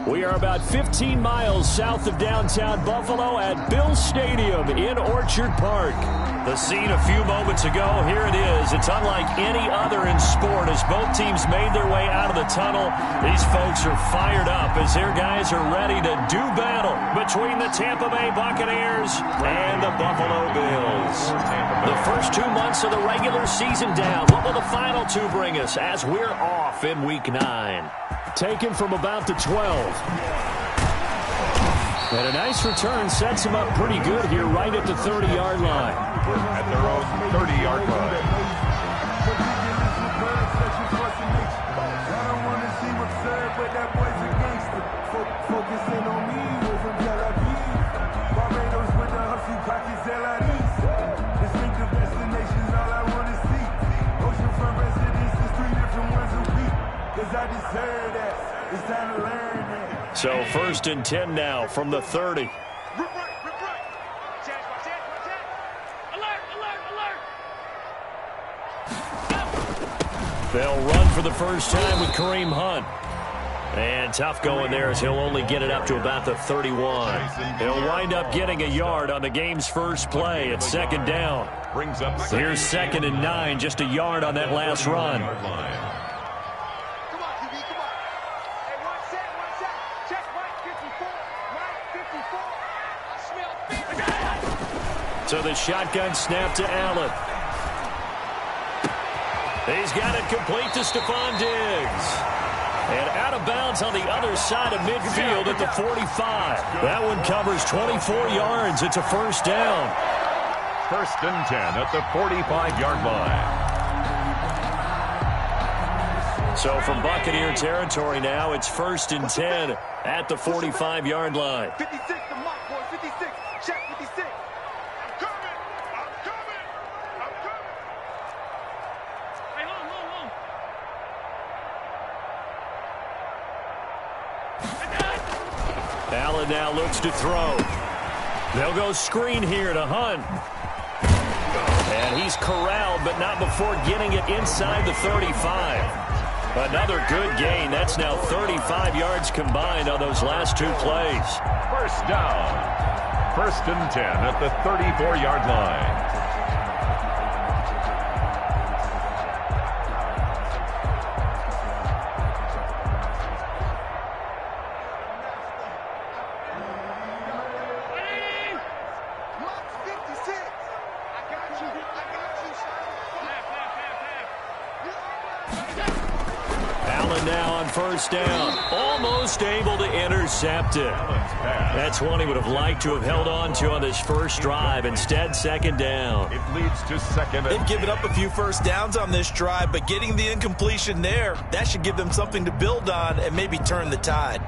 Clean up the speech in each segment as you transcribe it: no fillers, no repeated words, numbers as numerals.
We are about 15 miles south of downtown Buffalo at Bills Stadium in Orchard Park. The scene a few moments ago, here it is. It's unlike any other in sport as both teams made their way out of the tunnel. These folks are fired up as their guys are ready to do battle between the Tampa Bay Buccaneers and the Buffalo Bills. The first 2 months of the regular season down. What will the final two bring us as we're off in Week 9? Taken from about the 12. And a nice return sets him up pretty good here right at the 30-yard line. At their own 30-yard line. So 1st and 10 now from the 30. They'll run for the first time with Kareem Hunt. And tough going there as he'll only get it up to about the 31. He'll wind up getting a yard on the game's first play. It's 2nd down. Here's 2nd and 9, just a yard on that last run. So the shotgun snap to Allen. He's got it complete to Stephon Diggs. And out of bounds on the other side of midfield at the 45. That one covers 24 yards. It's a 1st down. 1st and 10 at the 45-yard line. So from Buccaneer territory now, it's 1st and 10 at the 45-yard line. 56 to Mike, boy. 56. Check 56. Allen now looks to throw. They'll go screen here to Hunt. And he's corralled, but not before getting it inside the 35. Another good gain. That's now 35 yards combined on those last 2 plays. 1st down. 1st and 10 at the 34-yard line. Now on 1st down, almost able to intercept it. That's one he would have liked to have held on to on this first drive. Instead, 2nd down. It leads to 2nd. They've given up a few first downs on this drive, but getting the incompletion there, that should give them something to build on and maybe turn the tide.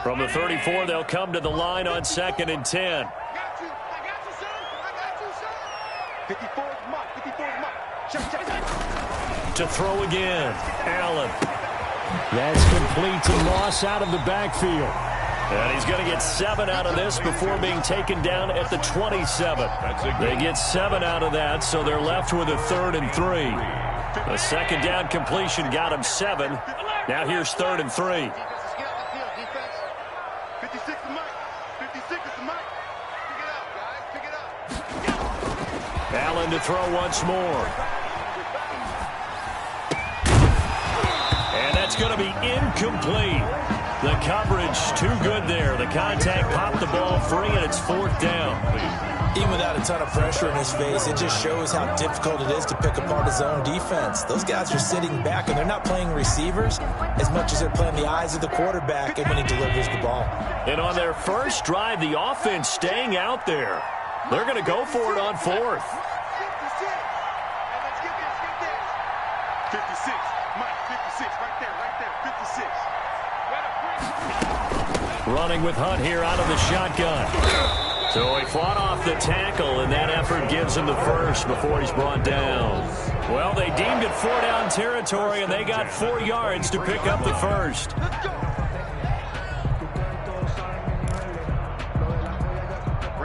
From the 34, they'll come to the line on 2nd and 10. I got you, son. I got you, son. 54 is Mike. 54 is Mike. Check. To throw again, Allen. That's complete to Moss out of the backfield. And he's going to get 7 out of this before being taken down at the 27. They get 7 out of that, so they're left with a 3rd and 3. The 2nd down completion got him 7. Now here's 3rd and 3. 56 is Mike. 56 is Mike. Pick it up, guys. Pick it up. Allen to throw once more. And that's going to be incomplete. The coverage too good there. The contact popped the ball free, and it's 4th down. Even without a ton of pressure in his face, it just shows how difficult it is to pick apart his own defense. Those guys are sitting back, and they're not playing receivers as much as they're playing the eyes of the quarterback and when he delivers the ball. And on their first drive, the offense staying out there. They're going to go for it on 4th. 56. And let's get this. 56. Mike, 56. Right there. 56. Running with Hunt here out of the shotgun. So he fought off the tackle, and that effort gives him the first before he's brought down. Well, they deemed it 4-down territory, and they got 4 yards to pick up the first.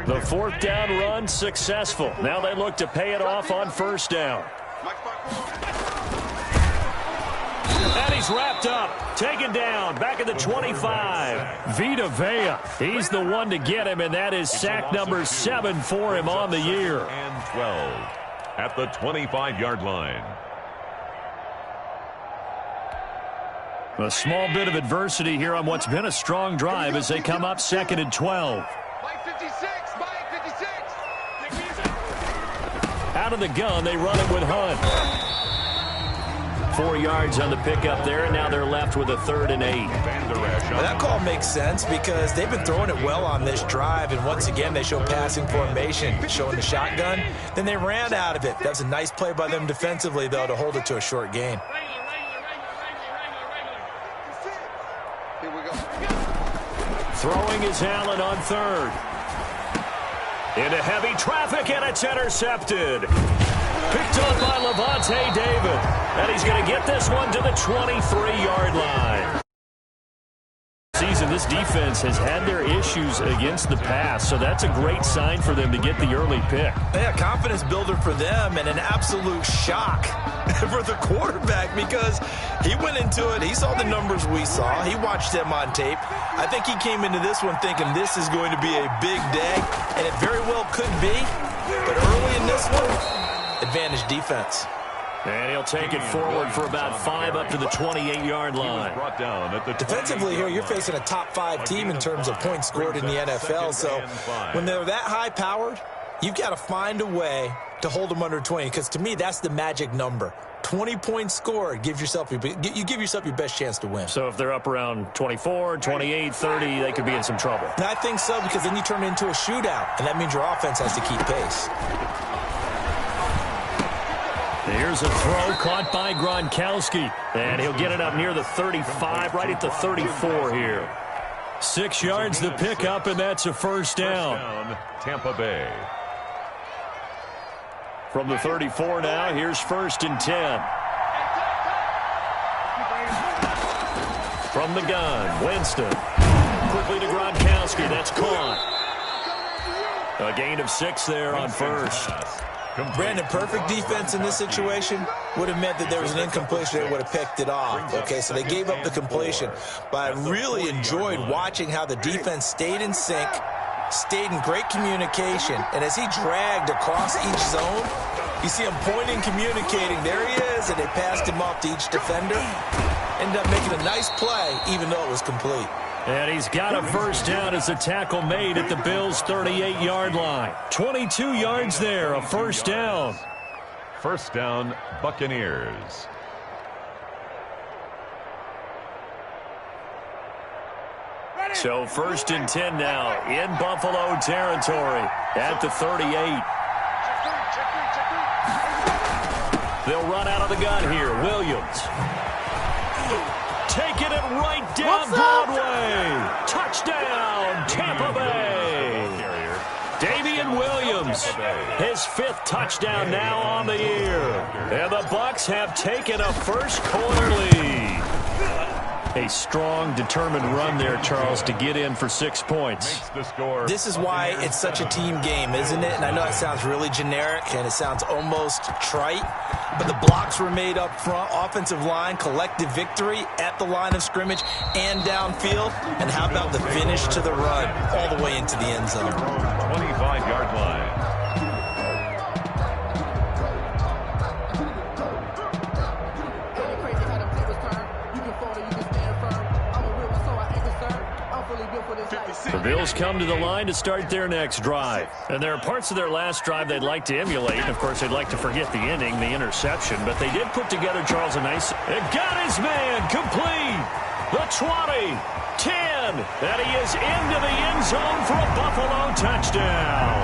The fourth down run successful. Now they look to pay it off on first down. And he's wrapped up, taken down, back at the 25. Vita Vea, he's the one to get him, and that is sack number 7 for him on the year. And 12 at the 25-yard line. A small bit of adversity here on what's been a strong drive as they come up 2nd and 12. Mike 56, Mike 56. Out of the gun, they run it with Hunt. 4 yards on the pickup there, and now they're left with a 3rd and 8. Well, that call makes sense because they've been throwing it well on this drive, and once again they show passing formation, showing the shotgun. Then they ran out of it. That was a nice play by them defensively, though, to hold it to a short gain. Here we go. Throwing is Allen on 3rd. Into heavy traffic, and it's intercepted. Picked up by Levante David. And he's going to get this one to the 23-yard line. This defense has had their issues against the pass, so that's a great sign for them to get the early pick. Yeah, confidence builder for them and an absolute shock for the quarterback because he went into it. He saw the numbers we saw. He watched them on tape. I think he came into this one thinking this is going to be a big day, and it very well could be. But early in this one, advantage defense. And he'll take it forward for about 5 up to the 28-yard line. Defensively here, you're facing a top-5 team in terms of points scored in the NFL. So when they're that high-powered, you've got to find a way to hold them under 20. Because to me, that's the magic number. 20 points scored, you give yourself your best chance to win. So if they're up around 24, 28, 30, they could be in some trouble. And I think so, because then you turn it into a shootout, and that means your offense has to keep pace. Here's a throw caught by Gronkowski, and he'll get it up near the 35, right at the 34 here. 6 yards the pickup, and that's a first down. Tampa Bay. From the 34 now, here's 1st and 10. From the gun, Winston. Quickly to Gronkowski, that's caught. A gain of 6 there on first. Brandon, perfect defense in this situation would have meant that there was an incompletion. They would have picked it off. Okay, so they gave up the completion. But I really enjoyed watching how the defense stayed in sync, stayed in great communication. And as he dragged across each zone, you see him pointing, communicating. There he is, and they passed him off to each defender. Ended up making a nice play, even though it was complete. And he's got a first down as the tackle made at the Bills' 38-yard line. 22 yards there, a first down. First down, Buccaneers. So 1st and 10 now in Buffalo territory at the 38. They'll run out of the gun here. Williams. Taking it right down Broadway. Touchdown, Tampa Bay. Damian Williams, his 5th touchdown now on the year. And the Bucs have taken a first quarter lead. A strong, determined run there, Charles, to get in for 6 points. This is why it's such a team game, isn't it? And I know it sounds really generic and it sounds almost trite, but the blocks were made up front, offensive line, collective victory at the line of scrimmage and downfield. And how about the finish to the run all the way into the end zone? 25-yard line. The Bills come to the line to start their next drive. And there are parts of their last drive they'd like to emulate. Of course, they'd like to forget the ending, the interception. But they did put together, Charles, a nice... It got his man complete. The 20, 10. And he is into the end zone for a Buffalo touchdown.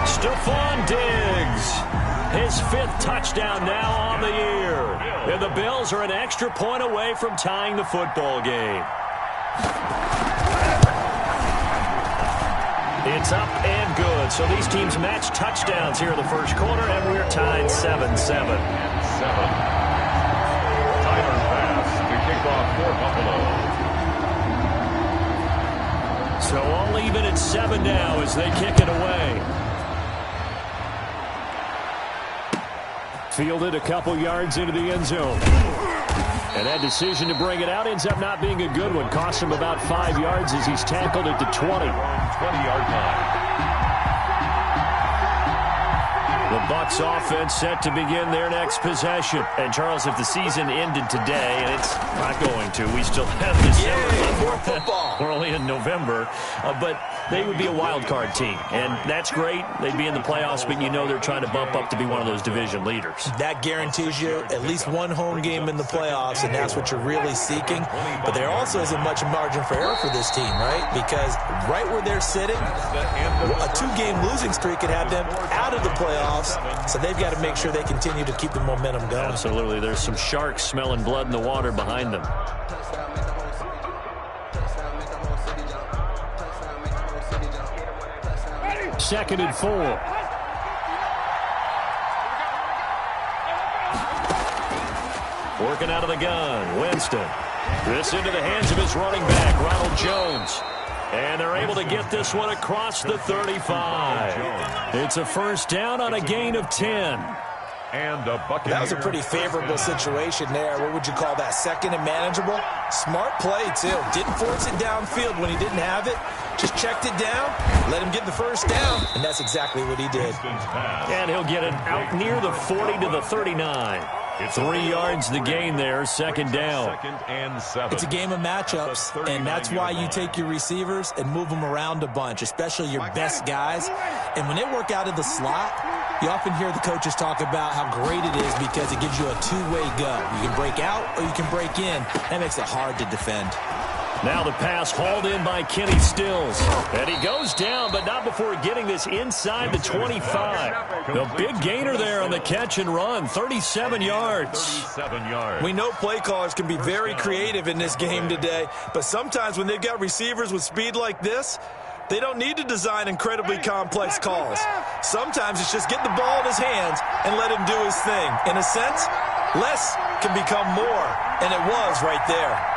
Stephon Diggs. His 5th touchdown now on the year. And the Bills are an extra point away from tying the football game. It's up and good. So these teams match touchdowns here in the first quarter, and we're tied 7-7. Tyler pass to kick off for So all even at 7 now as they kick it away. Fielded a couple yards into the end zone. And that decision to bring it out ends up not being a good one. Cost him about 5 yards as he's tackled at the 20. 20-yard line. The Bucs offense set to begin their next possession. And, Charles, if the season ended today, and it's not going to, we still have December. More football. We're only in November. But they would be a wild card team. And that's great. They'd be in the playoffs, but you know they're trying to bump up to be one of those division leaders. That guarantees you at least one home game in the playoffs, and that's what you're really seeking. But there also isn't much margin for error for this team, right? Because right where they're sitting, a 2-game losing streak could have them out of the playoffs. So they've got to make sure they continue to keep the momentum going. Absolutely. There's some sharks smelling blood in the water behind them. Second and 4. Working out of the gun. Winston. This into the hands of his running back, Ronald Jones. And they're able to get this one across the 35. It's a first down on a gain of 10. And a Buccaneers. That was a pretty favorable situation there. What would you call that? Second and manageable? Smart play, too. Didn't force it downfield when he didn't have it. Just checked it down, let him get the first down, and that's exactly what he did. And he'll get it out near the 40 to the 39. 3 yards the gain there, second down. Second and 7. It's a game of matchups, and that's why you take your receivers and move them around a bunch, especially your best guys. And when they work out of the slot, you often hear the coaches talk about how great it is because it gives you a two-way go. You can break out or you can break in. That makes it hard to defend. Now the pass hauled in by Kenny Stills. And he goes down, but not before getting this inside the 25. The big gainer there on the catch and run, 37 yards. 37 yards. We know play callers can be very creative in this game today, but sometimes when they've got receivers with speed like this, they don't need to design incredibly complex calls. Sometimes it's just get the ball in his hands and let him do his thing. In a sense, less can become more, and it was right there.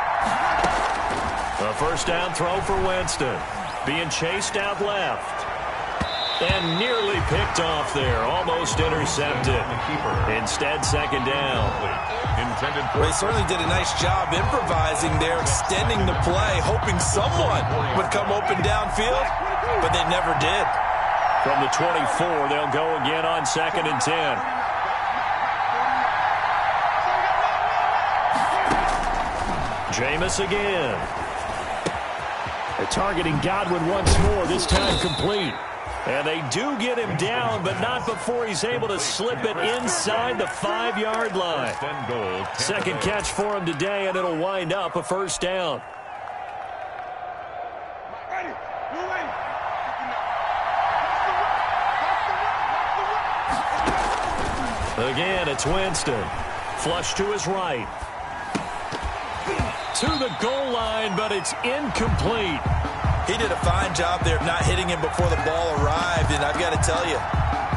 A first down throw for Winston. Being chased out left. And nearly picked off there. Almost intercepted. Instead, second down. They certainly did a nice job improvising there, extending the play, hoping someone would come open downfield, but they never did. From the 24, they'll go again on second and 10. Jameis again. They're targeting Godwin once more, this time complete. And they do get him down, but not before he's able to slip it inside the 5-yard line. Second catch for him today, and it'll wind up a first down. Again, it's Winston. Flush to his right. To the goal line, but it's incomplete. He did a fine job there of not hitting him before the ball arrived, and I've got to tell you,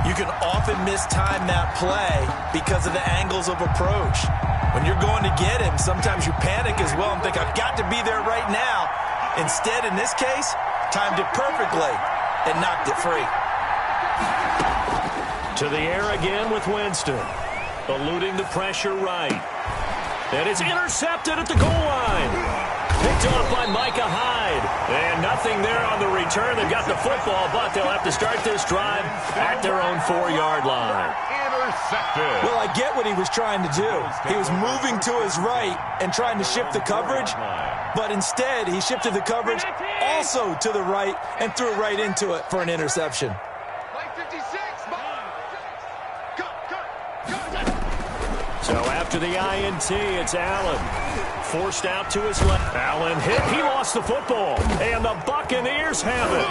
you can often mistime that play because of the angles of approach. When you're going to get him, sometimes you panic as well and think, I've got to be there right now. Instead, in this case, timed it perfectly and knocked it free. To the air again with Winston. Eluding the pressure right. And it's intercepted at the goal line. Picked off by Micah Hyde. And nothing there on the return. They've got the football, but they'll have to start this drive at their own 4-yard line. Intercepted. Well, I get what he was trying to do. He was moving to his right and trying to shift the coverage, but instead he shifted the coverage also to the right and threw right into it for an interception. So after the INT, it's Allen. Forced out to his left. Allen hit. He lost the football. And the Buccaneers have it.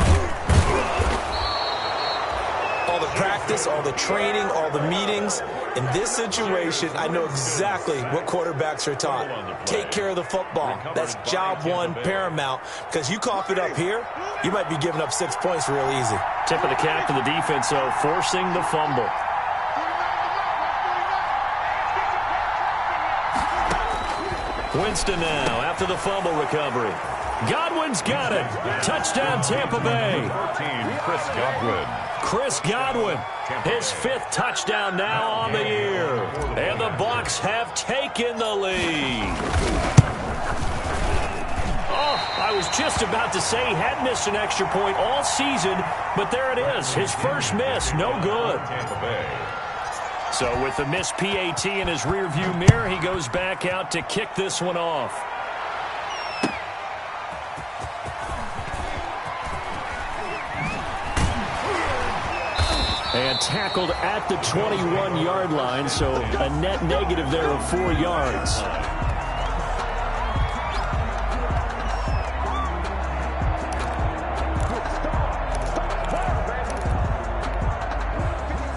All the practice, all the training, all the meetings. In this situation, I know exactly what quarterbacks are taught. Take care of the football. That's job one, paramount. Because you cough it up here, you might be giving up 6 points real easy. Tip of the cap to the defense, though, forcing the fumble. Winston now after the fumble recovery. Godwin's got it. Touchdown, Tampa Bay. 14, Chris Godwin. Chris Godwin, his 5th touchdown now on the year. And the Bucs have taken the lead. Oh, I was just about to say he had missed an extra point all season, but there it is. His first miss, no good. Tampa Bay. So with the missed PAT in his rearview mirror, he goes back out to kick this one off. And tackled at the 21-yard line, so a net negative there of 4 yards.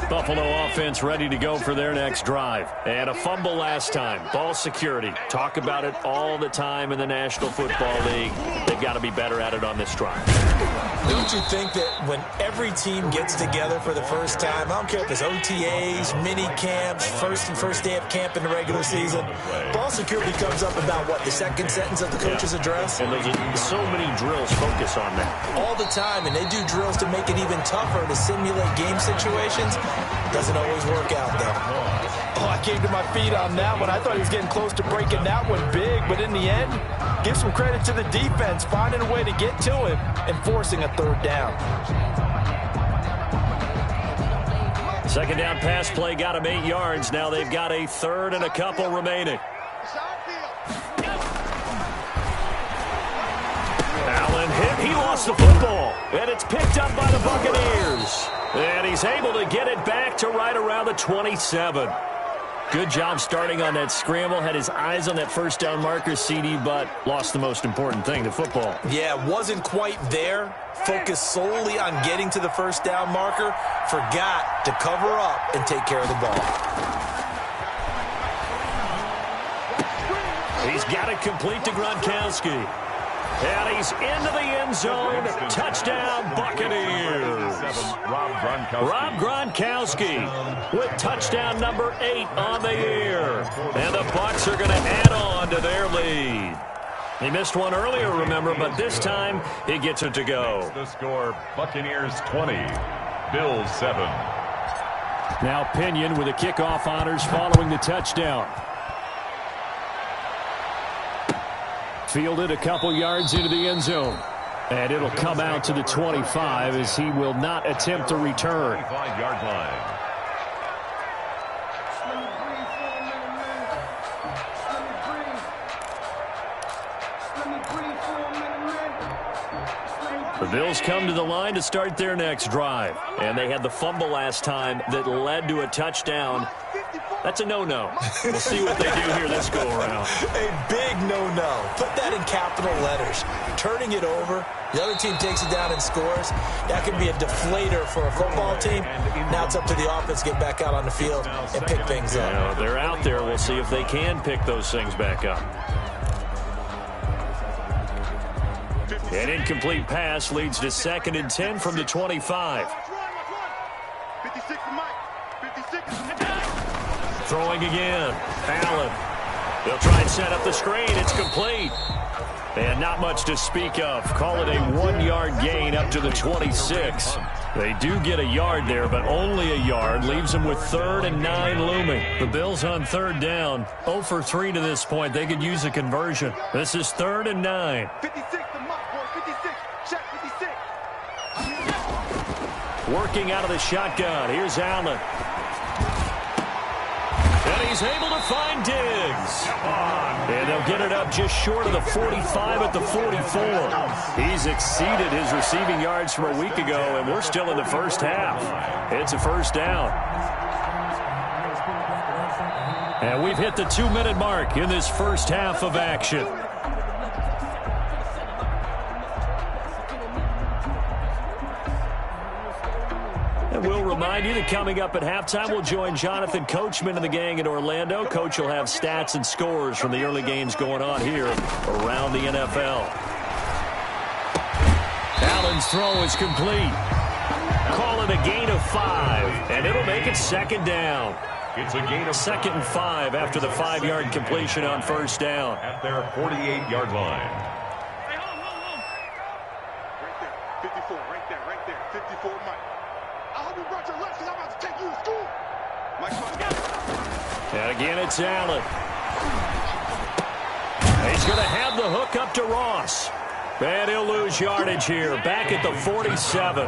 Buffalo offense ready to go for their next drive. And a fumble last time. Ball security. Talk about it all the time in the National Football League. They've got to be better at it on this drive. Don't you think that when every team gets together for the first time, I don't care if it's OTAs, mini camps, first day of camp in the regular season, ball security comes up about, what, the second sentence of the coach's address? And those are so many drills focus on that. All the time, and they do drills to make it even tougher to simulate game situations. Doesn't always work out, though. Oh, I came to my feet on that one. I thought he was getting close to breaking that one big, but in the end, give some credit to the defense, finding a way to get to him and forcing a 3rd down. Second down pass play got him 8 yards. Now they've got a 3rd and a couple remaining. Allen hit. He lost the football. And it's picked up by the Buccaneers. And he's able to get it back to right around the 27. Good job starting on that scramble. Had his eyes on that first down marker, CD, but lost the most important thing, the football. Yeah, wasn't quite there. Focused solely on getting to the first down marker. Forgot to cover up and take care of the ball. He's got it complete to Gronkowski. And he's into the end zone. Touchdown, Buccaneers. Rob Gronkowski with touchdown number 8 on the year. And the Bucs are going to add on to their lead. He missed one earlier, remember, but this time he gets it to go. The score, Buccaneers 20, Bills 7. Now Pinion with the kickoff honors following the touchdown. Fielded a couple yards into the end zone. And it'll come out to the 25 as he will not attempt to return. 25-yard line. The Bills come to the line to start their next drive. And they had the fumble last time that led to a touchdown. That's a no-no. We'll see what they do here this go-around. A big no-no. Put that in capital letters. Turning it over, the other team takes it down and scores. That can be a deflator for a football team. Now it's up to the offense to get back out on the field and pick things up. Yeah, they're out there. We'll see if they can pick those things back up. An incomplete pass leads to 2nd and 10 from the 25. 56 Mike. 56. Throwing again. Allen. They'll try and set up the screen. It's complete. And not much to speak of. Call it a 1-yard gain up to the 26. They do get a yard there, but only a yard. Leaves them with 3rd and 9 looming. The Bills on 3rd down. 0 for 3 to this point. They could use a conversion. This is 3rd and 9. 56 to Mike, boy. 56. Check 56. Working out of the shotgun. Here's Allen. And he's able to find Diggs. And they'll get it up just short of the 45 at the 44. He's exceeded his receiving yards from a week ago, and we're still in the first half. It's a first down. And we've hit the 2-minute mark in this first half of action. And we'll remind you that coming up at halftime, we'll join Jonathan Coachman and the gang in Orlando. Coach will have stats and scores from the early games going on here around the NFL. Allen's throw is complete. Call it a gain of 5, and it'll make it 2nd down. It's a gain of 2nd and 5 after the 5-yard completion on first down. at their 48-yard line. 54, right there, 54, Mike. I hope you brought your lunch because I'm about to take you to school. Mike, and again, it's Allen. He's going to have the hook up to Ross. And he'll lose yardage here, back at the 47.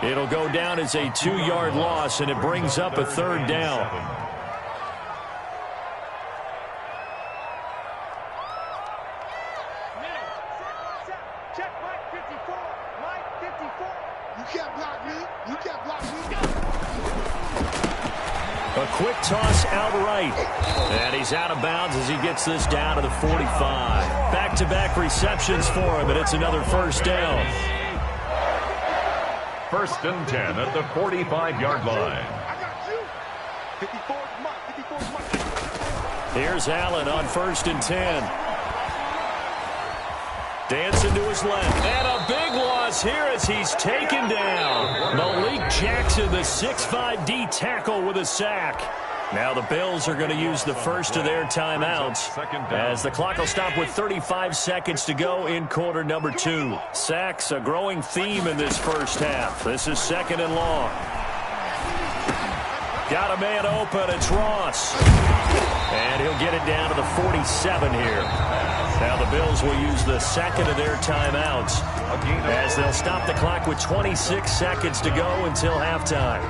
It'll go down as a 2-yard loss, and it brings up a third down. check Mike 54. Mike 54. You can't block me. You can't block me. A quick toss out right. And he's out of bounds as he gets this down to the 45. Back-to-back receptions for him, and it's another first down. 1st and 10 at the 45-yard line. I got you. 54 Mike. 54 Mike. Here's Allen on 1st and 10. Dancing to his left. And a big loss here as he's taken down. Malik Jackson, the 6'5" D tackle with a sack. Now the Bills are going to use the first of their timeouts as the clock will stop with 35 seconds to go in quarter number 2. Sacks, a growing theme in this first half. This is 2nd and long. Got a man open. It's Ross. And he'll get it down to the 47 here. Now the Bills will use the second of their timeouts as they'll stop the clock with 26 seconds to go until halftime.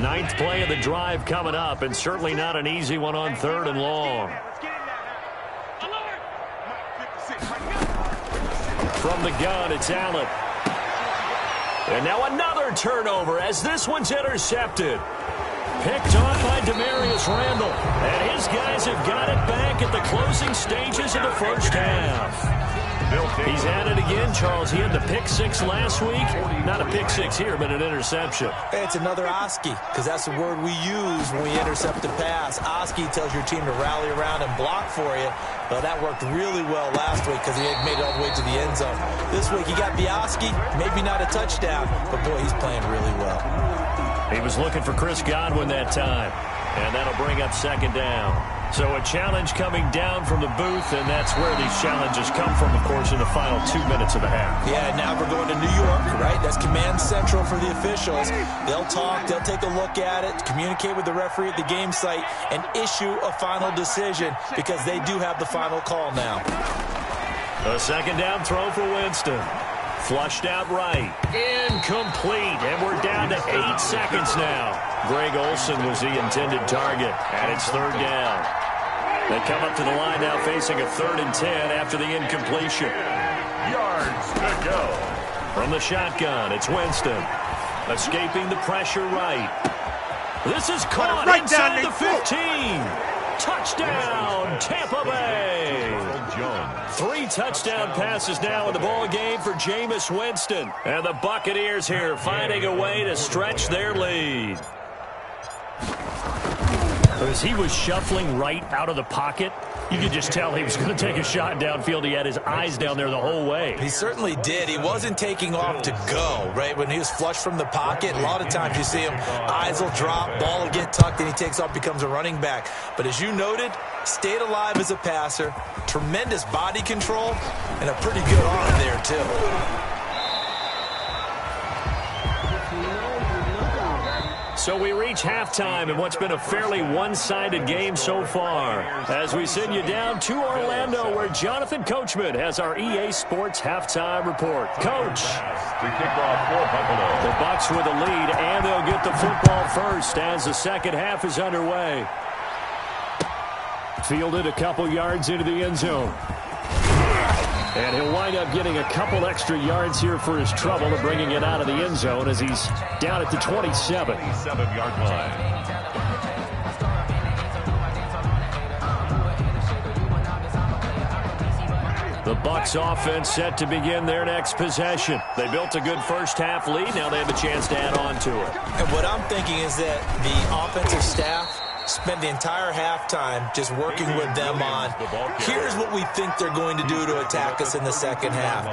Ninth play of the drive coming up, and certainly not an easy one on 3rd and long. From the gun, it's Allen. And now another turnover as this one's intercepted. Picked off by Demarius Randall. And his guys have got it back at the closing stages of the first half. He's at it again, Charles. He had the pick 6 last week. Not a pick 6 here, but an interception. Hey, it's another Oski, because that's the word we use when we intercept a pass. Oski tells your team to rally around and block for you. Well, that worked really well last week because he had made it all the way to the end zone. This week, he got the Oski, maybe not a touchdown, but boy, he's playing really well. He was looking for Chris Godwin that time, and that'll bring up 2nd down. So a challenge coming down from the booth, and that's where these challenges come from, of course, in the final 2 minutes of a half. Yeah, now we're going to New York, right? That's command central for the officials. They'll talk, they'll take a look at it, communicate with the referee at the game site, and issue a final decision because they do have the final call now. A 2nd down throw for Winston. Flushed out right. Incomplete. And we're down to 8 seconds now. Greg Olsen was the intended target. And it's 3rd down. They come up to the line now facing a 3rd and 10 after the incompletion. Yards to go. From the shotgun, it's Winston. Escaping the pressure right. This is caught right inside the 15. Touchdown, Tampa Bay. 3 touchdown passes now in the ball game for Jameis Winston. And the Buccaneers here finding a way to stretch their lead. As he was shuffling right out of the pocket, you could just tell he was going to take a shot downfield. He had his eyes down there the whole way. He certainly did. He wasn't taking off to go, right? When he was flushed from the pocket, a lot of times you see him, eyes will drop, ball will get tucked, and he takes off, becomes a running back. But as you noted, stayed alive as a passer, tremendous body control, and a pretty good arm there, too. So we reach halftime in what's been a fairly one-sided game so far. As we send you down to Orlando, where Jonathan Coachman has our EA Sports halftime report. Coach. To kick off for Buffalo. The Bucs with a lead, and they'll get the football first as the second half is underway. Fielded a couple yards into the end zone. And he'll wind up getting a couple extra yards here for his trouble and bringing it out of the end zone as he's down at the 27. 27-yard line. The Bucs offense set to begin their next possession. They built a good first half lead. Now they have a chance to add on to it. And what I'm thinking is that the offensive staff spent the entire halftime just working with them on, here's what we think they're going to do to attack us in the second half.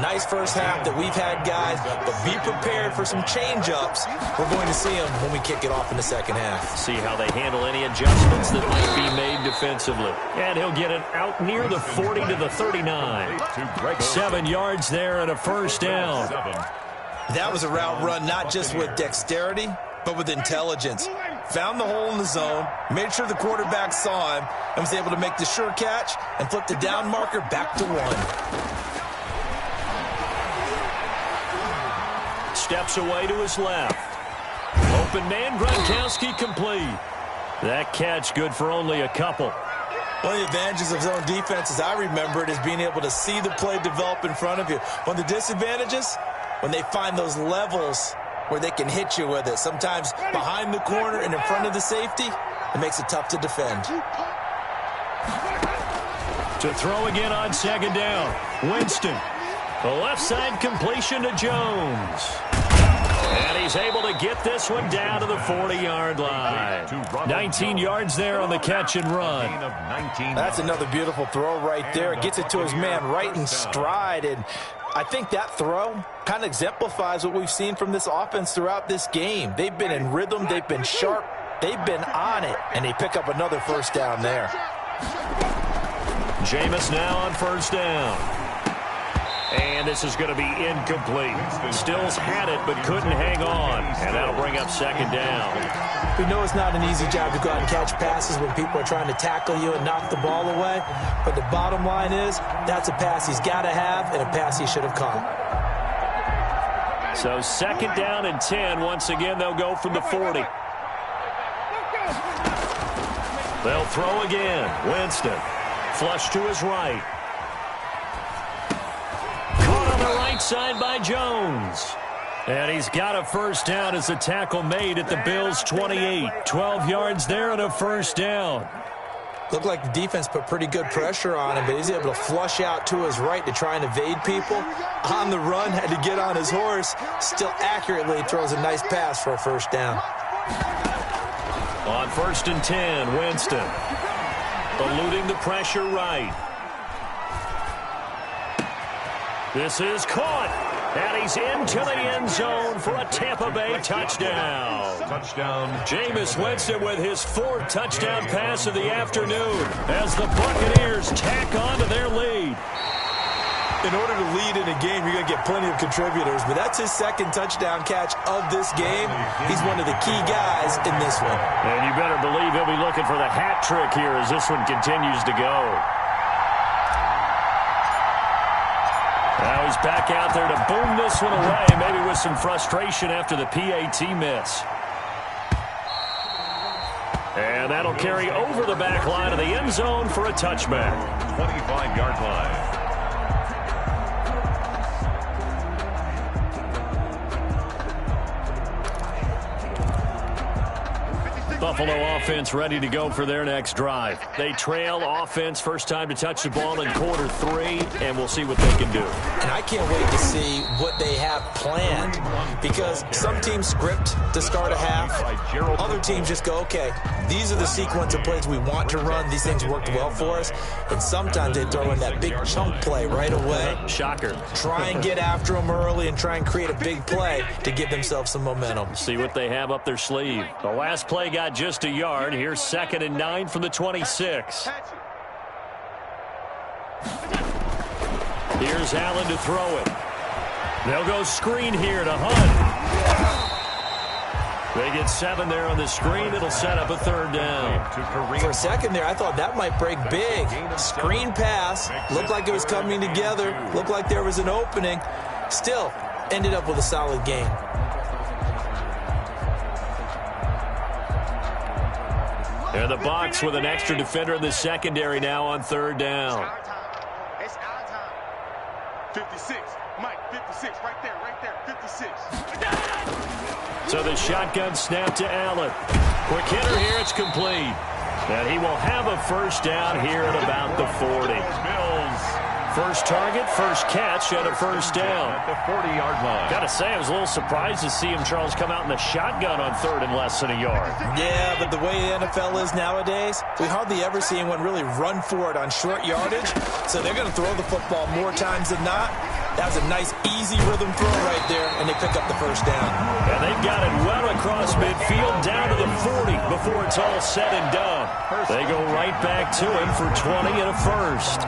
Nice first half that we've had, guys, but be prepared for some change-ups. We're going to see them when we kick it off in the second half. See how they handle any adjustments that might be made defensively. And he'll get it out near the 40 to the 39. 7 yards there and a first down. That was a route run not just with dexterity, but with intelligence. Found the hole in the zone, made sure the quarterback saw him, and was able to make the sure catch and flip the down marker back to 1. Steps away to his left. Open man, Gronkowski complete. That catch good for only a couple. One of the advantages of zone defense, as I remember it, is being able to see the play develop in front of you. One of the disadvantages, when they find those levels where they can hit you with it. Sometimes behind the corner and in front of the safety, it makes it tough to defend. To throw again on second down. Winston. The left side completion to Jones. And he's able to get this one down to the 40-yard line. 19 yards there on the catch and run. That's another beautiful throw right there. It gets it to his man right in stride. And I think that throw kind of exemplifies what we've seen from this offense throughout this game. They've been in rhythm. They've been sharp. They've been on it. And they pick up another first down there. Jameis now on first down. And this is going to be incomplete. Stills had it but couldn't hang on. And that'll bring up second down. We know it's not an easy job to go out and catch passes when people are trying to tackle you and knock the ball away. But the bottom line is, that's a pass he's got to have and a pass he should have caught. So second down and 10. Once again, they'll go from the 40. They'll throw again. Winston. Flush to his right. Caught on the right side by Jones. And he's got a first down as a tackle made at the Bills' 28. 12 yards there and a first down. Looked like the defense put pretty good pressure on him, but he's able to flush out to his right to try and evade people. On the run, had to get on his horse. Still accurately throws a nice pass for a first down. On first and 10, Winston. Eluding the pressure right. This is caught. And he's into the end zone for a Tampa Bay touchdown. Jameis Winston with his 4th touchdown pass of the afternoon as the Buccaneers tack on to their lead. In order to lead in a game, you're going to get plenty of contributors, but that's his 2nd touchdown catch of this game. He's one of the key guys in this one. And you better believe he'll be looking for the hat trick here as this one continues to go. Now he's back out there to boom this one away, maybe with some frustration after the PAT miss. And that'll carry over the back line of the end zone for a touchback. 25-yard line. Buffalo offense ready to go for their next drive. They trail offense first time to touch the ball in quarter 3, and we'll see what they can do. And I can't wait to see what they have planned, because some teams script to start a half. Other teams just go, okay, these are the sequence of plays we want to run. These things worked well for us. And sometimes they throw in that big chunk play right away. Shocker. Try and get after them early and try and create a big play to give themselves some momentum. See what they have up their sleeve. The last play got just a yard. Here's 2nd and 9 from the 26. Here's Allen to throw it. They'll go screen here to Hunt. They get 7 there on the screen. It'll set up a 3rd down. For a second there, I thought that might break big. Screen pass. Looked like it was coming together. Looked like there was an opening. Still, ended up with a solid game. And the Bucs with an extra defender in the secondary now on 3rd down. It's our time. 56. Mike, 56. Right there, 56. So the shotgun snap to Allen. Quick hitter here, it's complete. And he will have a first down here at about the 40. Bills First target, first catch, and a first down. At the 40-yard line. Got to say, I was a little surprised to see him, Charles, come out in the shotgun on third and less than a yard. Yeah, but the way the NFL is nowadays, we hardly ever see anyone really run for it on short yardage. So they're going to throw the football more times than not. That was a nice, easy rhythm throw right there, and they pick up the first down. And they've got it well across midfield, down to the 40 before it's all said and done. They go right back to him for 20 and a first.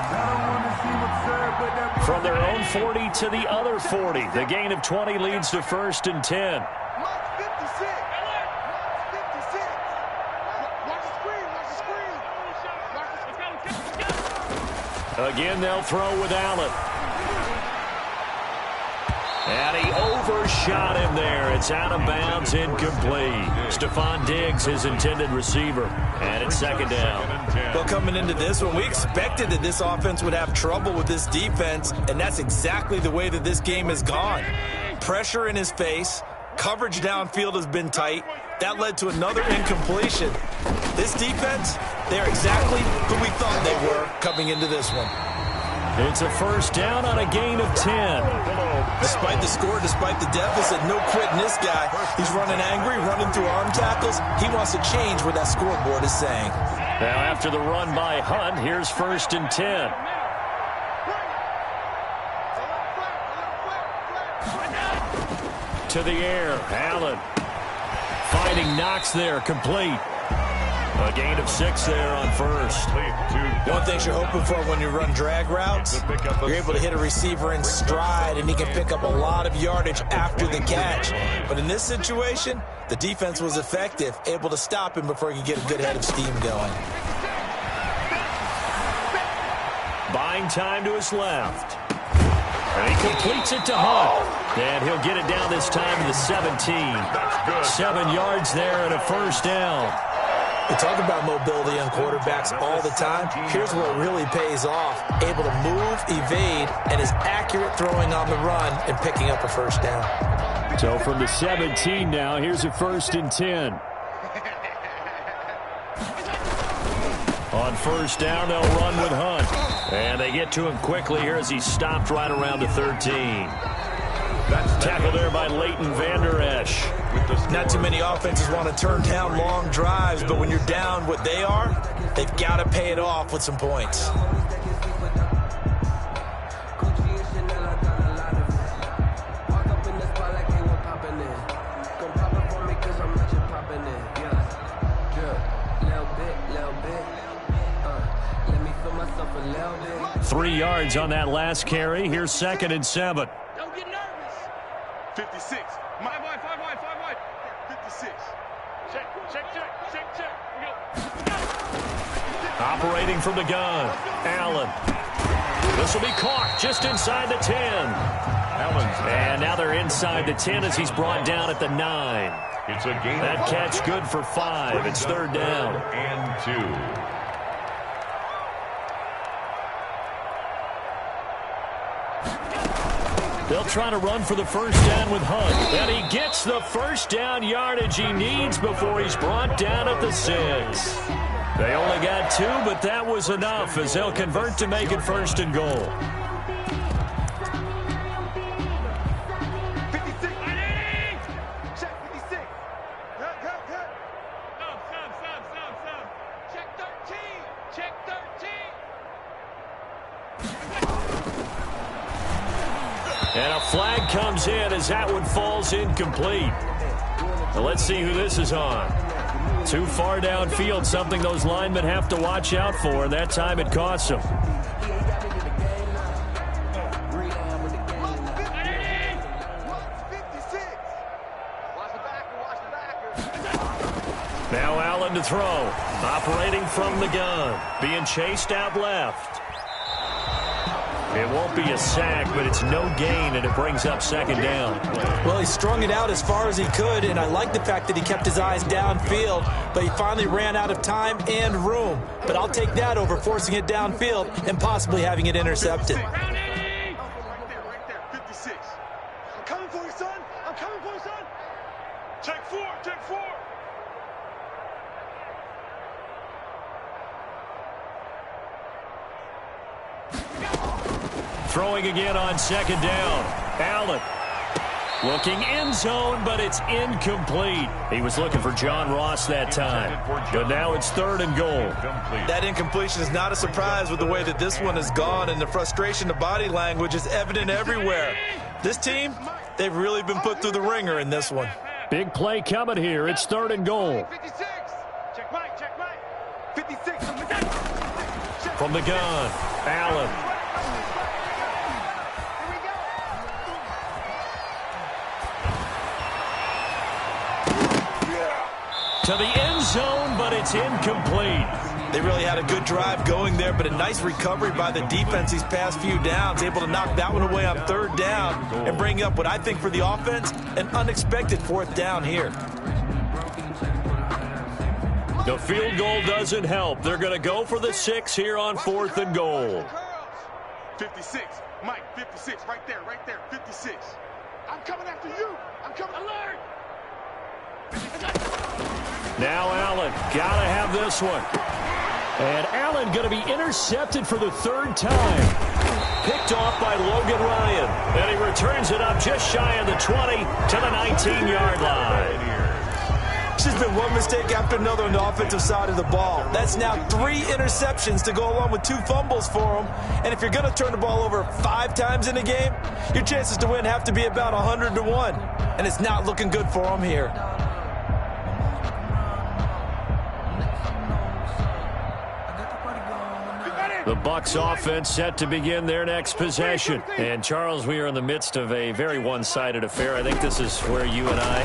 From their own 40 to the other 40. The gain of 20 leads to first and 10. Again, they'll throw with Allen. And he overshot him there. It's out of bounds, incomplete. Stephon Diggs, his intended receiver. And it's second down. Well, coming into this one, we expected that this offense would have trouble with this defense, and that's exactly the way that this game has gone. Pressure in his face. Coverage downfield has been tight. That led to another incompletion. This defense, they're exactly who we thought they were coming into this one. It's a first down on a gain of 10. Despite the score, despite the deficit, no quitting this guy. He's running angry, running through arm tackles. He wants to change what that scoreboard is saying. Now after the run by Hunt, here's first and 10. To the air, Allen. Finding Knox there, complete. A gain of 6 there on first. One thing you're hoping for when you run drag routes, you're able to hit a receiver in stride, and he can pick up a lot of yardage after the catch. But in this situation, the defense was effective, able to stop him before he could get a good head of steam going. Buying time to his left. And he completes it to Hunt. And he'll get it down this time to the 17. 7 yards there and a first down. We talk about mobility on quarterbacks all the time. Here's where it really pays off. Able to move, evade, and is accurate throwing on the run and picking up a first down. So from the 17 now, here's a first and 10. On first down, they'll run with Hunt. And they get to him quickly here as he's stopped right around the 13. Tackled there by Leighton Vander Esch. Not too many offenses want to turn down long drives, but when you're down what they are, they've got to pay it off with some points. Three yards on that last carry. Here's second and 7. Don't get nervous. 56. 5 wide. 56. Check. We go. Operating from the gun. Allen. This will be caught just inside the 10. And now they're inside the 10 as he's brought down at the 9. It's a gain. That catch good for 5. It's third down. And 2. They'll try to run for the first down with Hunt. And he gets the first down yardage he needs before he's brought down at the 6. They only got 2, but that was enough as they'll convert to make it first and goal. 56. Check 56. Good. Sub. Check 13. And a flag comes in as that one falls incomplete. Now let's see who this is on. Too far downfield, something those linemen have to watch out for, and that time it costs them. Now Allen to throw. Operating from the gun. Being chased out left. It won't be a sack, but it's no gain, and it brings up second down. Well, he strung it out as far as he could, and I like the fact that he kept his eyes downfield, but he finally ran out of time and room. But I'll take that over forcing it downfield and possibly having it intercepted. Right there. 56. I'm coming for you, son. Check 4. Throwing again on second down. Allen. Looking end zone, but it's incomplete. He was looking for John Ross that time. But now it's 3rd and goal. That incompletion is not a surprise with the way that this one has gone, and the frustration, the body language is evident everywhere. This team, they've really been put through the ringer in this one. Big play coming here. It's 3rd and goal. 56. Check Mike. 56. From the gun, Allen. To the end zone, but it's incomplete. They really had a good drive going there, but a nice recovery by the defense these past few downs, able to knock that one away on 3rd down and bring up what I think for the offense, an unexpected 4th down here. The field goal doesn't help. They're going to go for the 6 here on 4th and goal. 56. Mike, 56. Right there. 56. I'm coming after you. I'm coming. Alert! Now Allen, gotta have this one. And Allen going to be intercepted for the 3rd time. Picked off by Logan Ryan. And he returns it up just shy of the 20 to the 19-yard line. It's just been one mistake after another on the offensive side of the ball. That's now 3 interceptions to go along with 2 fumbles for him. And if you're going to turn the ball over 5 times in a game, your chances to win have to be about 100 to 1. And it's not looking good for him here. The Bucs offense set to begin their next possession. And, Charles, we are in the midst of a very one-sided affair. I think this is where you and I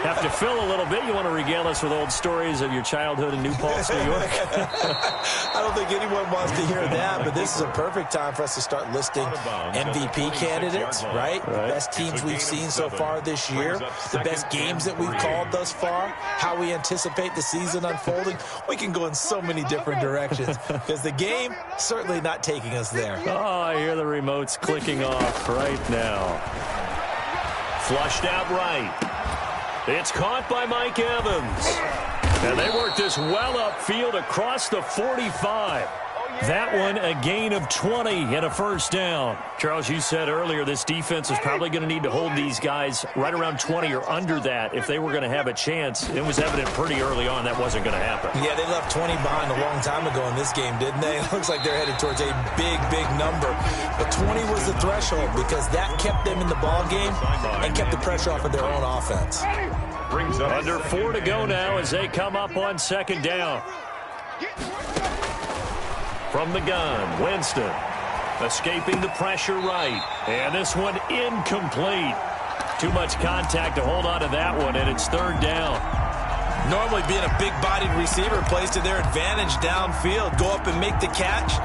have to fill a little bit. You want to regale us with old stories of your childhood in New Paltz, New York? I don't think anyone wants to hear that, but this is a perfect time for us to start listing MVP candidates, right? The best teams we've seen so far this year, the best games that we've called thus far, how we anticipate the season unfolding. We can go in so many different directions because the game certainly not taking us there. Oh, I hear the remotes clicking off right now. Flushed out right. It's caught by Mike Evans. And they work this well upfield across the 45. That one a gain of 20 and a 1st down. Charles, you said earlier this defense is probably going to need to hold these guys right around 20 or under that if they were going to have a chance. It was evident pretty early on that wasn't going to happen. Yeah, they left 20 behind a long time ago in this game, didn't they? It looks like they're headed towards a big, big number. But 20 was the threshold because that kept them in the ball game and kept the pressure off of their own offense. Under 4 to go now as they come up on 2nd down. From the gun, Winston. Escaping the pressure right. And this one incomplete. Too much contact to hold on to that one, and it's 3rd down. Normally being a big-bodied receiver plays to their advantage downfield. Go up and make the catch,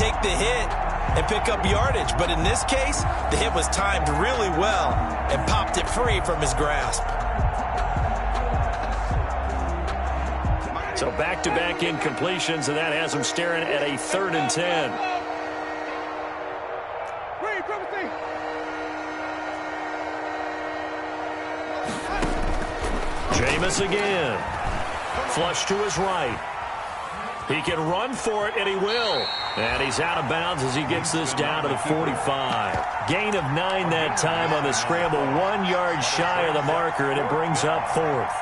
take the hit, and pick up yardage. But in this case, the hit was timed really well and popped it free from his grasp. So back-to-back incompletions, and that has him staring at a 3rd and 10. Jameis again. Flush to his right. He can run for it, and he will. And he's out of bounds as he gets this down to the 45. Gain of 9 that time on the scramble. 1 yard shy of the marker, and it brings up 4th.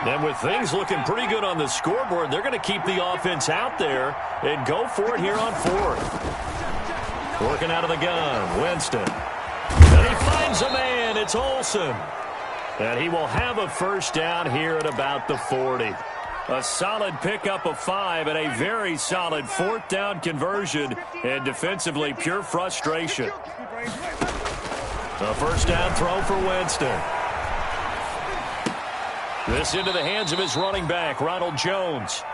And with things looking pretty good on the scoreboard, they're going to keep the offense out there and go for it here on 4th. Working out of the gun, Winston. And he finds a man. It's Olsen. And he will have a 1st down here at about the 40. A solid pickup of 5 and a very solid 4th down conversion. And defensively, pure frustration. A 1st down throw for Winston. This into the hands of his running back, Ronald Jones.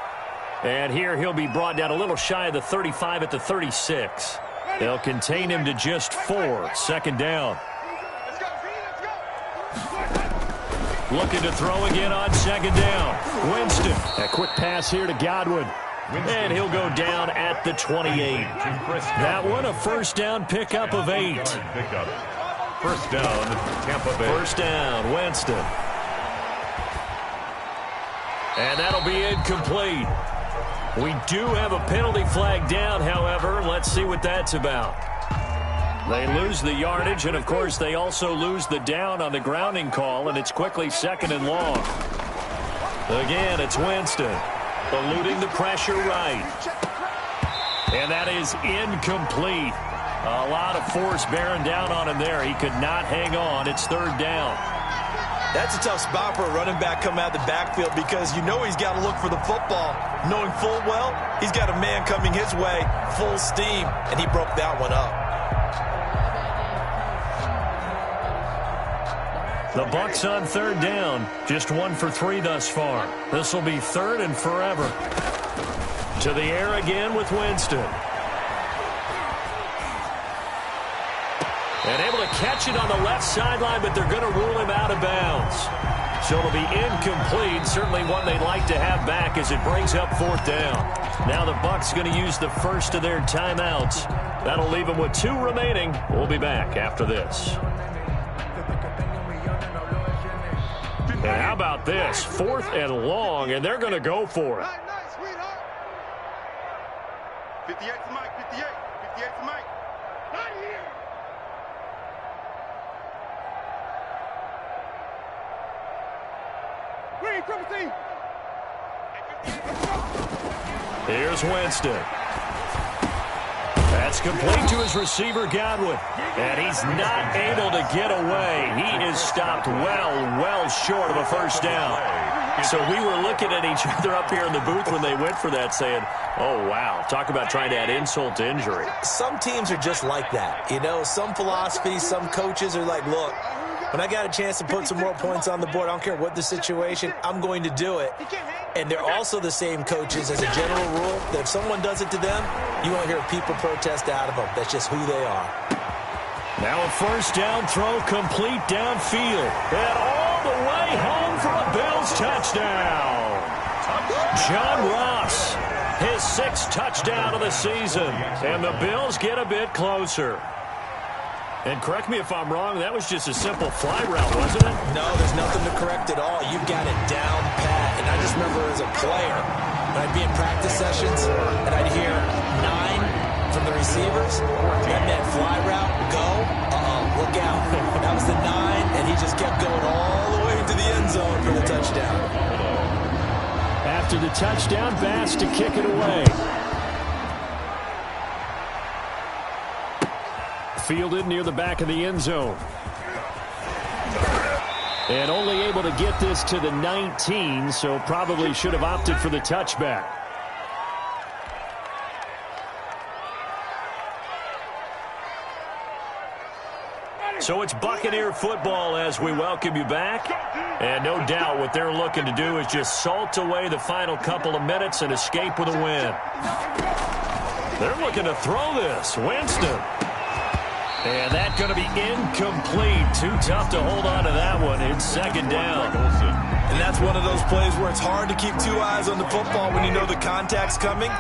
And here he'll be brought down a little shy of the 35 at the 36. They'll contain him to just 4. 2nd down. Looking to throw again on 2nd down. Winston. A quick pass here to Godwin. And he'll go down at the 28. That one a 1st down pickup of 8. 1st down, Tampa Bay. 1st down, Winston. And that'll be incomplete. We do have a penalty flag down, however. Let's see what that's about. They lose the yardage, and, of course, they also lose the down on the grounding call, and it's quickly 2nd and long. Again, it's Winston, eluding the pressure right. And that is incomplete. A lot of force bearing down on him there. He could not hang on. It's 3rd down. That's a tough spot for a running back coming out of the backfield because you know he's got to look for the football, knowing full well he's got a man coming his way, full steam, and he broke that one up. The Bucs on 3rd down, just 1 for 3 thus far. This will be 3rd and forever. To the air again with Winston. And able to catch it on the left sideline, but they're going to rule him out of bounds. So it'll be incomplete. Certainly one they'd like to have back as it brings up 4th down. Now the Bucs going to use the first of their timeouts. That'll leave them with 2 remaining. We'll be back after this. And how about this? 4th and long, and they're going to go for it. 58 to Mike, 58. 58 to Mike. Not here. Green, triple team. Here's Winston. That's complete to his receiver, Godwin. And he's not able to get away. He is stopped well short of a 1st down. So we were looking at each other up here in the booth when they went for that saying, oh, wow, talk about trying to add insult to injury. Some teams are just like that. You know, some philosophies, some coaches are like, look, when I got a chance to put some more points on the board, I don't care what the situation, I'm going to do it. And they're also the same coaches as a general rule that if someone does it to them, you won't hear people protest out of them. That's just who they are. Now a 1st down throw complete downfield. And all the way home for a Bills touchdown. John Ross, his 6th touchdown of the season. And the Bills get a bit closer. And correct me if I'm wrong, that was just a simple fly route, wasn't it? No, there's nothing to correct at all. You've got it down pat. And I just remember as a player, when I'd be in practice sessions, and I'd hear 9 from the receivers, that meant fly route, go, look out. That was the 9, and he just kept going all the way to the end zone for the touchdown. After the touchdown, Bass to kick it away. Fielded near the back of the end zone. And only able to get this to the 19, so probably should have opted for the touchback. So it's Buccaneer football as we welcome you back. And no doubt what they're looking to do is just salt away the final couple of minutes and escape with a win. They're looking to throw this. Winston. And that's going to be incomplete. Too tough to hold on to that one. It's 2nd down. And that's one of those plays where it's hard to keep 2 eyes on the football when you know the contact's coming,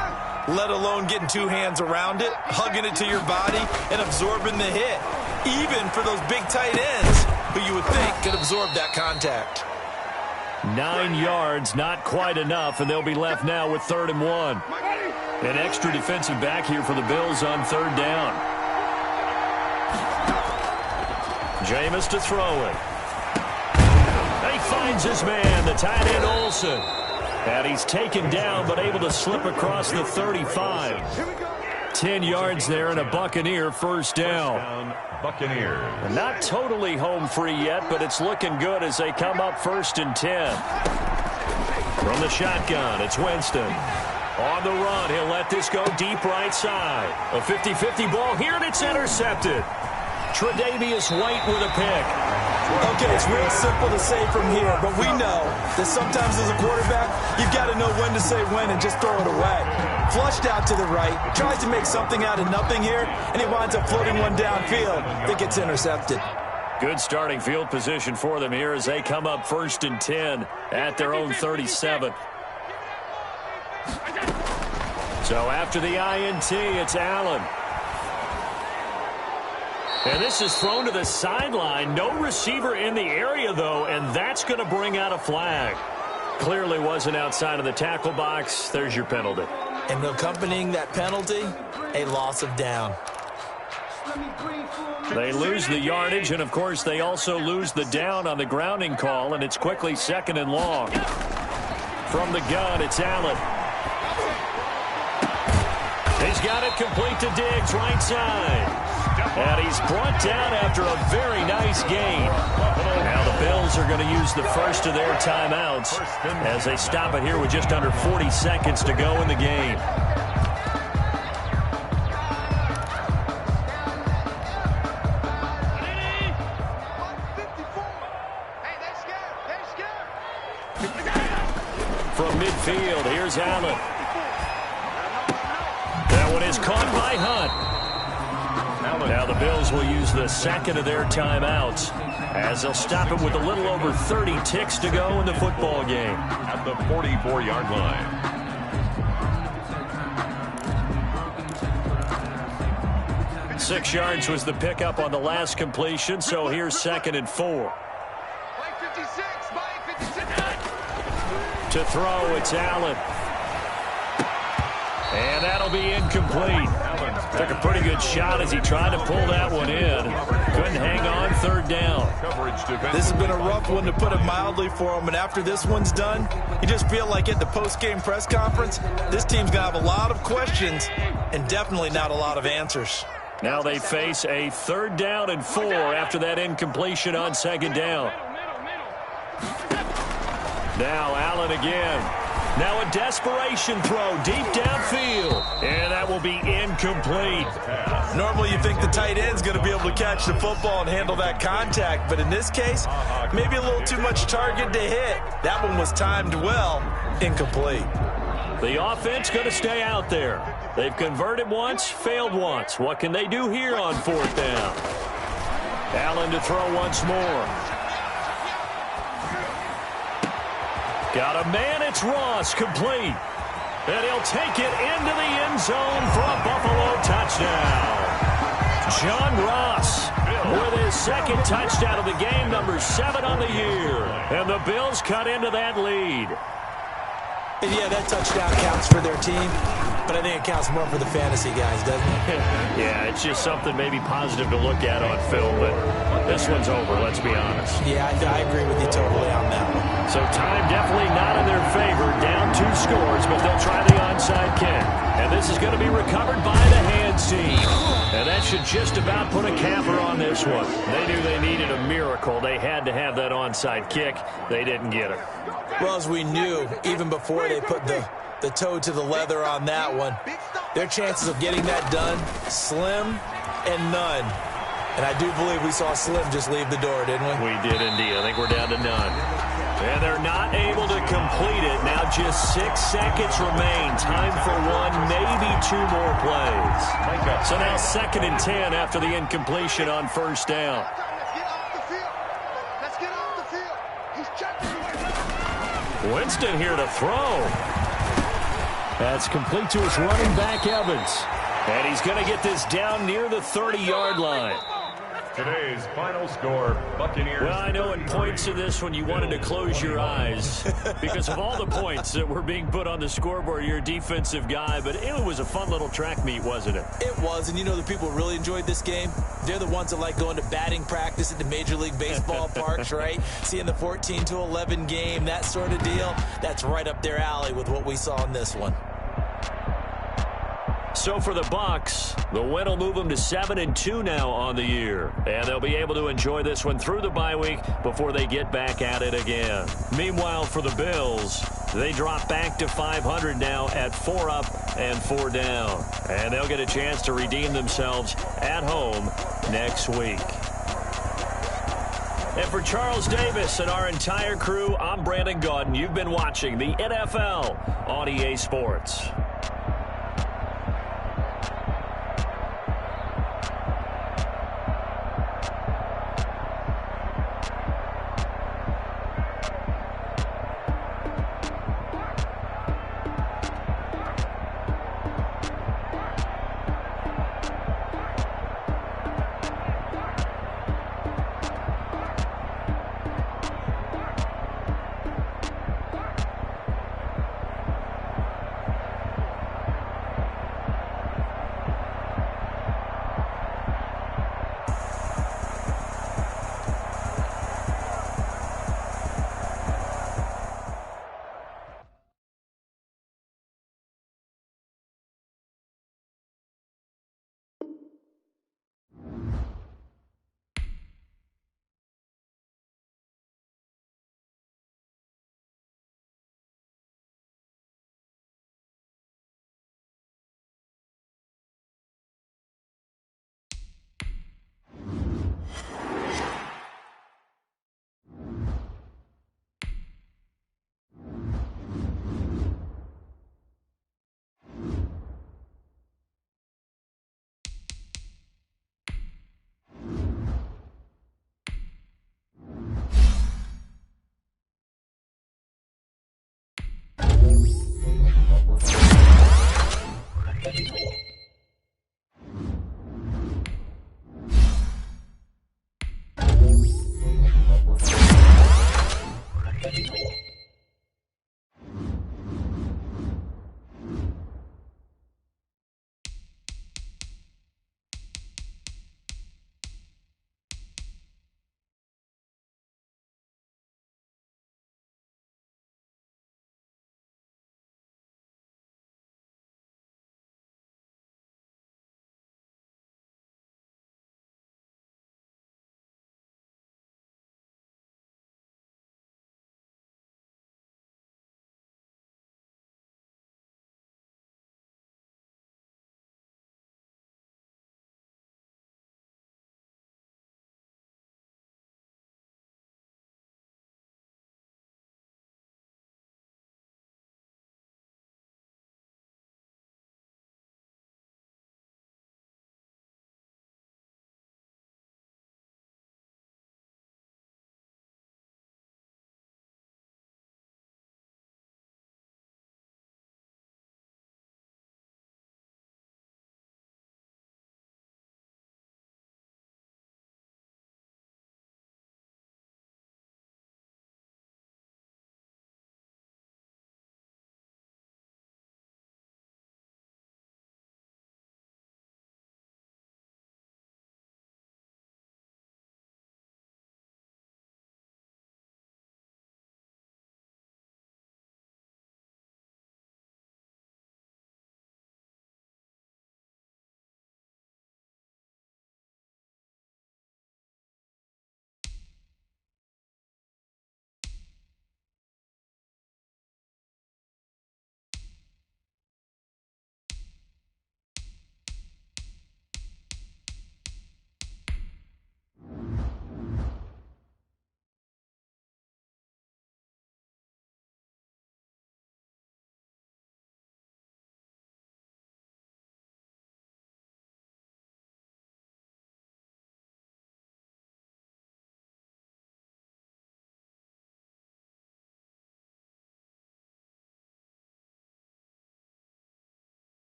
let alone getting 2 hands around it, hugging it to your body, and absorbing the hit. Even for those big tight ends who you would think could absorb that contact. 9 yards, not quite enough, and they'll be left now with 3rd and 1. An extra defensive back here for the Bills on 3rd down. Jameis to throw it. He finds his man, the tight end Olsen. And he's taken down but able to slip across the 35. 10 yards there and a Buccaneer 1st down. Buccaneers. Not totally home free yet, but it's looking good as they come up 1st and 10. From the shotgun, it's Winston. On the run, he'll let this go deep right side. A 50-50 ball here, and it's intercepted. Tre'Davious White with a pick. Okay, it's real simple to say from here, but we know that sometimes as a quarterback, you've got to know when to say when and just throw it away. Flushed out to the right, tries to make something out of nothing here, and he winds up floating one downfield that gets intercepted. Good starting field position for them here as they come up 1st and 10 at their own 37. So after the INT, it's Allen. And this is thrown to the sideline. No receiver in the area, though, and that's going to bring out a flag. Clearly wasn't outside of the tackle box. There's your penalty. And accompanying that penalty, a loss of down. They lose the yardage, and, of course, they also lose the down on the grounding call, and it's quickly 2nd and long. From the gun, it's Allen. He's got it complete to Diggs, right side. And he's brought down after a very nice gain. Now the Bills are going to use the first of their timeouts as they stop it here with just under 40 seconds to go in the game. From midfield, here's Allen. That one is caught by Hunt. Now the Bills will use the second of their timeouts as they'll stop it with a little over 30 ticks to go in the football game. At the 44-yard line. 6 yards was the pickup on the last completion, so here's 2nd and 4. To throw, it's Allen. And that'll be incomplete. Took a pretty good shot as he tried to pull that one in. Couldn't hang on, 3rd down. This has been a rough one, to put it mildly, for him. And after this one's done, you just feel like at the post-game press conference, this team's going to have a lot of questions and definitely not a lot of answers. Now they face a 3rd down and 4 after that incompletion on 2nd down. Now Allen again. Now a desperation throw deep downfield. And that will be incomplete. Normally you think the tight end's going to be able to catch the football and handle that contact. But in this case, maybe a little too much target to hit. That one was timed well. Incomplete. The offense going to stay out there. They've converted once, failed once. What can they do here on 4th down? Allen to throw once more. Got a man, it's Ross, complete. And he'll take it into the end zone for a Buffalo touchdown. John Ross with his 2nd touchdown of the game, number 7 on the year. And the Bills cut into that lead. And yeah, that touchdown counts for their team, but I think it counts more for the fantasy guys, doesn't it? Yeah, it's just something maybe positive to look at on film, but this one's over, let's be honest. Yeah, I agree with you totally on that one. So time definitely not in their favor. Down 2 scores, but they'll try the onside kick. And this is going to be recovered by the hands team. And that should just about put a capper on this one. They knew they needed a miracle. They had to have that onside kick. They didn't get it. Well, as we knew, even before they put the toe to the leather on that one, their chances of getting that done, slim and none. And I do believe we saw Slim just leave the door, didn't we? We did indeed. I think we're down to none. And they're not able to complete it. Now just 6 seconds remain. Time for 1, maybe 2 more plays. So now 2nd and 10 after the incompletion on 1st down. Winston here to throw. That's complete to his running back, Evans. And he's going to get this down near the 30-yard line. Today's final score, Buccaneers. Well, I know at points of this when you wanted to close your eyes because of all the points that were being put on the scoreboard. You're a defensive guy, but it was a fun little track meet, wasn't it? It was, and you know the people who really enjoyed this game? They're the ones that like going to batting practice at the Major League Baseball parks, right? Seeing the 14-11 game, that sort of deal. That's right up their alley with what we saw in this one. So for the Bucs, the win will move them to 7-2 now on the year. And they'll be able to enjoy this one through the bye week before they get back at it again. Meanwhile, for the Bills, they drop back to 500 now at 4 up and 4 down. And they'll get a chance to redeem themselves at home next week. And for Charles Davis and our entire crew, I'm Brandon Gaudin. You've been watching the NFL on EA Sports.